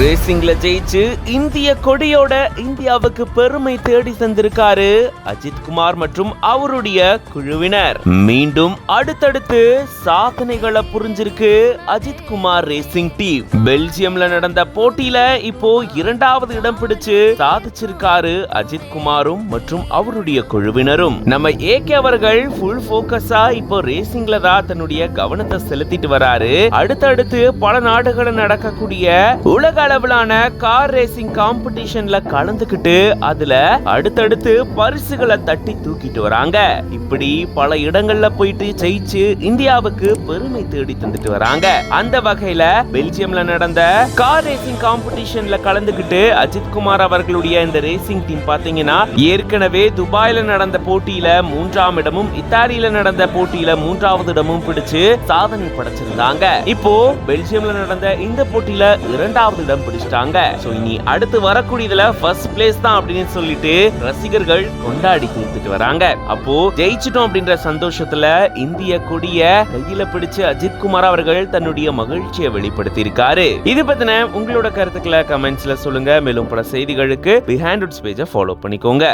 ரேசிங்ல ஜெயிச்சு இந்திய கொடியோட இந்தியாவுக்கு பெருமை தேடி தந்திருக்காரு அஜித் குமார் மற்றும் அவருடைய குழுவினர். மீண்டும் அடுத்தடுத்து சாதனைகளை புரிஞ்சிருக்கு அஜித் குமார் ரேசிங் டீம். பெல்ஜியம்ல நடந்த போட்டியில இப்போ 2வது இடம் பிடிச்சு சாதிச்சிருக்காரு அஜித் குமாரும் மற்றும் அவருடைய குழுவினரும். நம்ம ஏகே அவர்கள் ஃபுல் போக்கஸா இப்போ ரேசிங்ல தான் தன்னுடைய கவனத்தை செலுத்திட்டு வராரு. அடுத்தடுத்து பல நாடுகளில் நடக்கக்கூடிய உலக அளவிலான கார் ரேசிங் காம்படிஷன்ல கலந்துக்கிட்டு அதுல அடுத்தடுத்து பரிசுகளை தட்டி தூக்கிட்டு வராங்க. இப்படி பல இடங்கள்ல போயிட்டு ஜெயிச்சு இந்தியாவுக்கு பெருமை தேடி தந்துட்டு வராங்க. அந்த வகையில பெல்ஜியம்ல நடந்த கார் ரேசிங் காம்படிஷன்ல கலந்துக்கிட்டு அஜித் குமார் அவர்களுடைய இந்த ரேசிங் டீம் பாத்தீங்கன்னா ஏற்கனவே துபாயில நடந்த போட்டியில 3ஆம் இடமும் இத்தாலியில நடந்த போட்டியில 3வது இடமும் பிடிச்சு சாதனை படைச்சிருந்தாங்க. இப்போ பெல்ஜியம்ல நடந்த இந்த போட்டியில 2வது இடம் பிடிச்சிட்டாங்க. சோ இனி அடுத்து வரக்கூடியதுல ஃபர்ஸ்ட் பிளேஸ் தான் அப்படின்னு சொல்லிட்டு ரசிகர்கள் கொண்டாடி தீர்த்துட்டு வராங்க. அப்போ ஜெயிச்சிட்டோம் அப்படின்ற சந்தோஷத்துல இந்திய கொடிய கையில பிடிச்சு அஜித் குமார் அவர்கள் தன்னுடைய மகிழ்ச்சியை வெளிப்படுத்தி இருக்காரு. இது பத்தின உங்களோட கருத்துக்களை கமெண்ட்ஸ்ல சொல்லுங்க. மேலும் பல செய்திகளுக்கு பிஹைண்ட் உட்ஸ் பேஜை ஃபாலோ பண்ணிக்கோங்க.